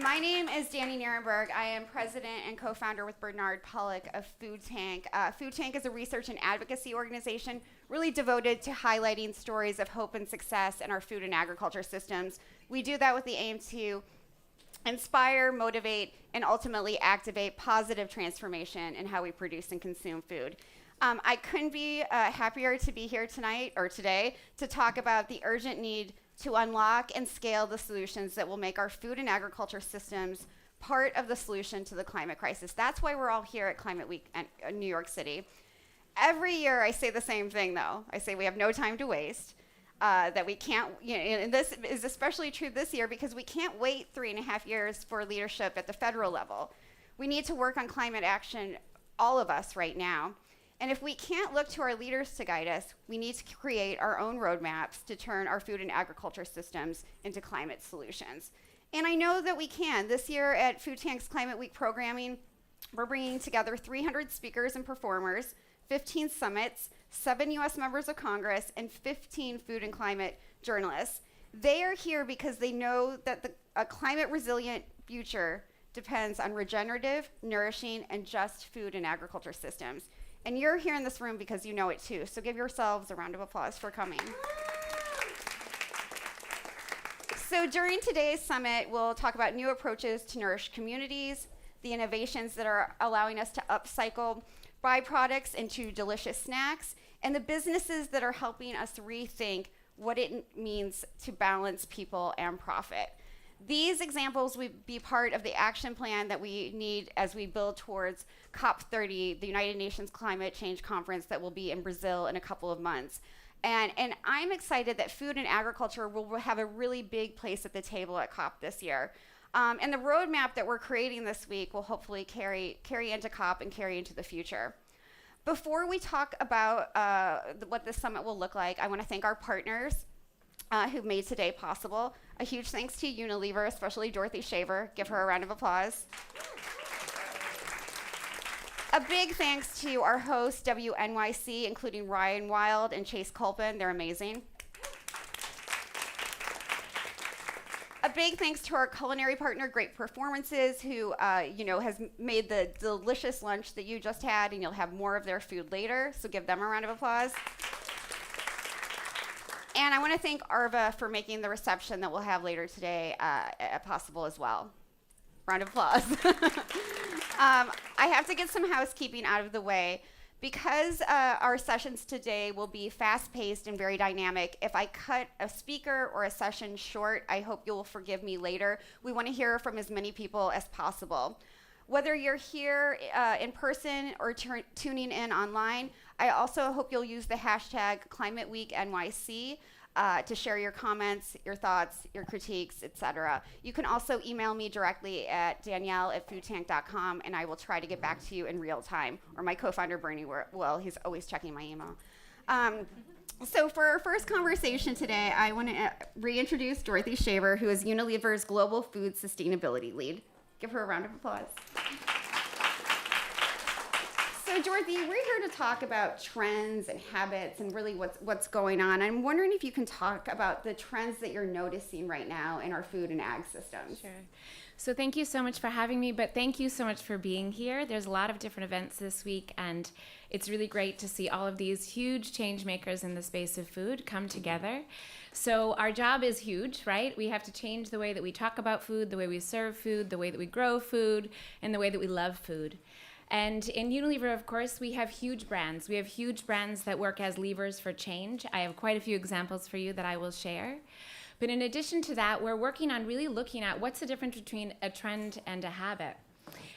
My name is Danielle Nierenberg. I am president and co-founder with Bernard Pollock of Food Tank. Food Tank is a research and advocacy organization really devoted to highlighting stories of hope and success in our food and agriculture systems. We do that with the aim to inspire, motivate, and ultimately activate positive transformation in how we produce and consume food. I couldn't be happier to be here tonight or today to talk about the urgent need to unlock and scale the solutions that will make our food and agriculture systems part of the solution to the climate crisis. That's why we're all here at Climate Week in New York City. Every year I say the same thing though. I say we have no time to waste, that we can't, and this is especially true this year because we can't wait 3.5 years for leadership at the federal level. We need to work on climate action, all of us right now. And if we can't look to our leaders to guide us, we need to create our own roadmaps to turn our food and agriculture systems into climate solutions. And I know that we can. This year at Food Tank's Climate Week programming, we're bringing together 300 speakers and performers, 15 summits, 7 US members of Congress, and 15 food and climate journalists. They are here because they know that a climate resilient future depends on regenerative, nourishing, and just food and agriculture systems. And you're here in this room because you know it too. So give yourselves a round of applause for coming. So during today's summit, we'll talk about new approaches to nourish communities, the innovations that are allowing us to upcycle byproducts into delicious snacks, and the businesses that are helping us rethink what it means to balance people and profit. These examples will be part of the action plan that we need as we build towards COP30, the United Nations Climate Change Conference that will be in Brazil in a couple of months. And I'm excited that food and agriculture will have a really big place at the table at COP this year. And the roadmap that we're creating this week will hopefully carry into COP and carry into the future. Before we talk about what this summit will look like, I want to thank our partners who made today possible. A huge thanks to Unilever, especially Dorothy Shaver. Give her a round of applause. A big thanks to our hosts, WNYC, including Ryan Wild and Chase Culpin. They're amazing. A big thanks to our culinary partner, Great Performances, who has made the delicious lunch that you just had, and you'll have more of their food later. So give them a round of applause. And I want to thank Arva for making the reception that we'll have later today possible as well. Round of applause. I have to get some housekeeping out of the way. Because our sessions today will be fast-paced and very dynamic, if I cut a speaker or a session short, I hope you'll forgive me later. We want to hear from as many people as possible. Whether you're here in person or tuning in online, I also hope you'll use the hashtag ClimateWeekNYC to share your comments, your thoughts, your critiques, etc. You can also email me directly at danielle@foodtank.com, and I will try to get back to you in real time. Or my co-founder, Bernie, will. He's always checking my email. So for our first conversation today, I want to reintroduce Dorothy Shaver, who is Unilever's Global Food Sustainability Lead. Give her a round of applause. So Dorothy, we're here to talk about trends and habits and really what's going on. I'm wondering if you can talk about the trends that you're noticing right now in our food and ag systems. Sure. So thank you so much for having me, but thank you so much for being here. There's a lot of different events this week, and it's really great to see all of these huge change makers in the space of food come together. So our job is huge, right? We have to change the way that we talk about food, the way we serve food, the way that we grow food, and the way that we love food. And in Unilever, of course, we have huge brands. We have huge brands that work as levers for change. I have quite a few examples for you that I will share. But in addition to that, we're working on really looking at what's the difference between a trend and a habit.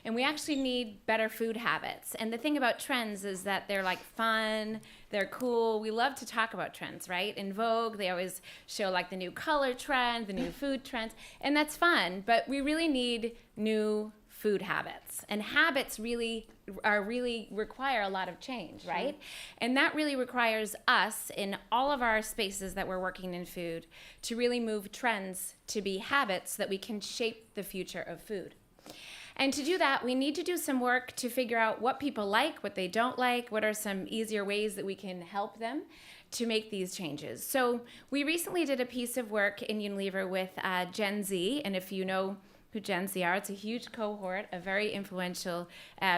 And we actually need better food habits. And the thing about trends is that they're like fun, they're cool. We love to talk about trends, right? In Vogue, they always show like the new color trend, the new food trends, and that's fun. But we really need new food habits, and habits really require a lot of change, right? Sure. And that really requires us in all of our spaces that we're working in food to really move trends to be habits so that we can shape the future of food. And to do that, we need to do some work to figure out what people like, what they don't like, what are some easier ways that we can help them to make these changes. So we recently did a piece of work in Unilever with Gen Z, and if you know who Gen Z are. It's a huge cohort of very influential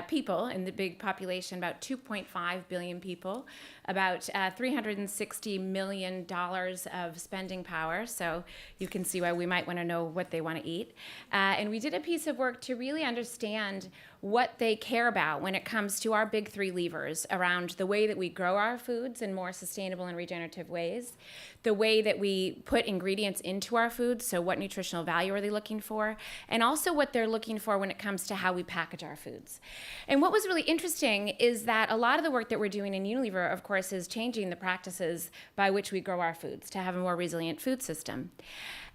people in the big population, about 2.5 billion people, about $360 million of spending power. So you can see why we might want to know what they want to eat. And we did a piece of work to really understand what they care about when it comes to our big three levers around the way that we grow our foods in more sustainable and regenerative ways, the way that we put ingredients into our foods, so what nutritional value are they looking for, and also what they're looking for when it comes to how we package our foods. And what was really interesting is that a lot of the work that we're doing in Unilever, of course, is changing the practices by which we grow our foods to have a more resilient food system.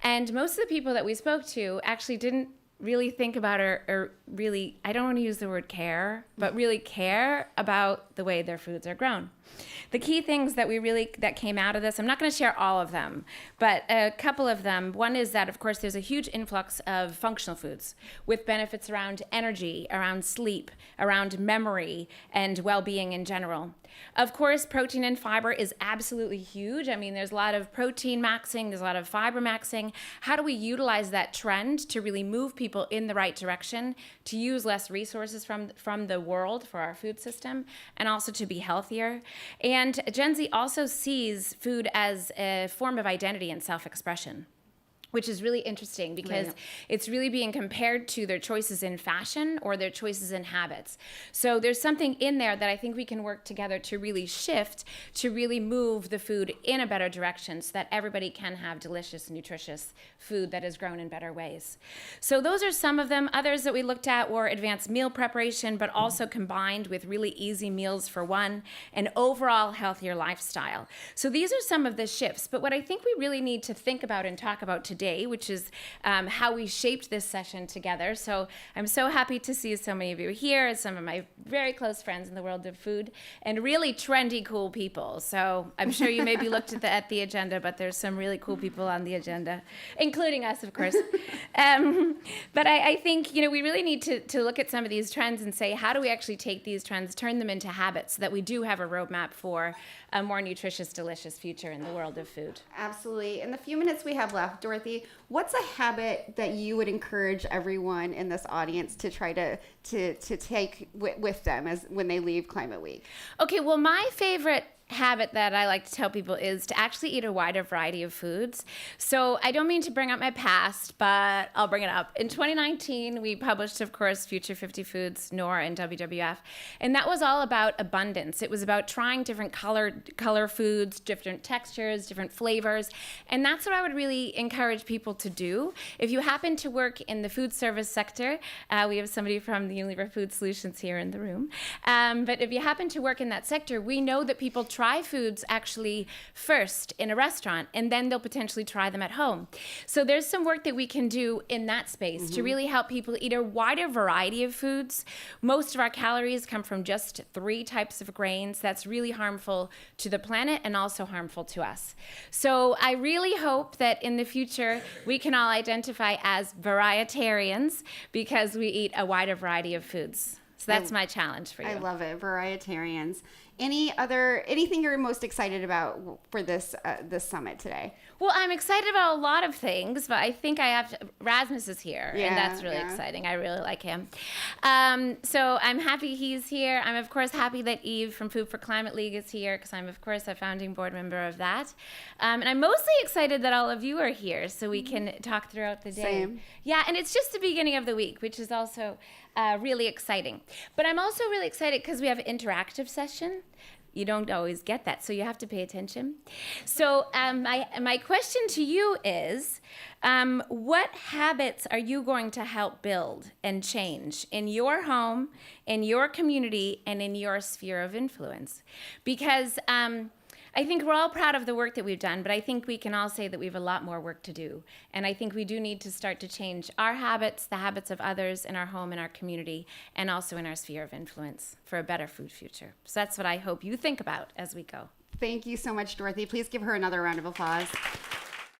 And most of the people that we spoke to actually didn't really think about or really, I don't want to use the word care, but really care about the way their foods are grown. The key things that that came out of this, I'm not going to share all of them, but a couple of them. One is that, of course, there's a huge influx of functional foods with benefits around energy, around sleep, around memory, and well-being in general. Of course, protein and fiber is absolutely huge. I mean, there's a lot of protein maxing, there's a lot of fiber maxing. How do we utilize that trend to really move people in the right direction, to use less resources from the world for our food system, and also to be healthier? And Gen Z also sees food as a form of identity and self-expression, which is really interesting because it's really being compared to their choices in fashion or their choices in habits. So there's something in there that I think we can work together to really shift, to really move the food in a better direction so that everybody can have delicious, nutritious food that is grown in better ways. So those are some of them. Others that we looked at were advanced meal preparation, but also combined with really easy meals for one, and overall healthier lifestyle. So these are some of the shifts. But what I think we really need to think about and talk about today, which is how we shaped this session together. So I'm so happy to see so many of you here, some of my very close friends in the world of food, and really trendy, cool people. So I'm sure you maybe looked at the agenda, but there's some really cool people on the agenda, including us, of course. But I think we really need to look at some of these trends and say, how do we actually take these trends, turn them into habits so that we do have a roadmap for a more nutritious, delicious future in the world of food. Absolutely. In the few minutes we have left, Dorothy, what's a habit that you would encourage everyone in this audience to try to take with them as when they leave Climate Week? Okay, well, my favorite habit that I like to tell people is to actually eat a wider variety of foods. So I don't mean to bring up my past, but I'll bring it up. In 2019, we published, of course, Future 50 Foods, NOR, and WWF, and that was all about abundance. It was about trying different color foods, different textures, different flavors, and that's what I would really encourage people to do. If you happen to work in the food service sector, we have somebody from the Unilever Food Solutions here in the room, but if you happen to work in that sector, we know that people try foods actually first in a restaurant, and then they'll potentially try them at home. So there's some work that we can do in that space to really help people eat a wider variety of foods. Most of our calories come from just 3 types of grains. That's really harmful to the planet and also harmful to us. So I really hope that in the future we can all identify as varietarians because we eat a wider variety of foods. So that's my challenge for you. I love it, varietarians. Anything you're most excited about for this summit today? Well, I'm excited about a lot of things, but I think Rasmus is here, and that's really exciting. I really like him. So I'm happy he's here. I'm, of course, happy that Eve from Food for Climate League is here, because I'm, of course, a founding board member of that. And I'm mostly excited that all of you are here, so we can talk throughout the day. Same. Yeah, and it's just the beginning of the week, which is also really exciting. But I'm also really excited because we have an interactive session. You don't always get that, so you have to pay attention. So my question to you is, what habits are you going to help build and change in your home, in your community, and in your sphere of influence? Because I think we're all proud of the work that we've done, but I think we can all say that we have a lot more work to do. And I think we do need to start to change our habits, the habits of others in our home, in our community, and also in our sphere of influence for a better food future. So that's what I hope you think about as we go. Thank you so much, Dorothy. Please give her another round of applause.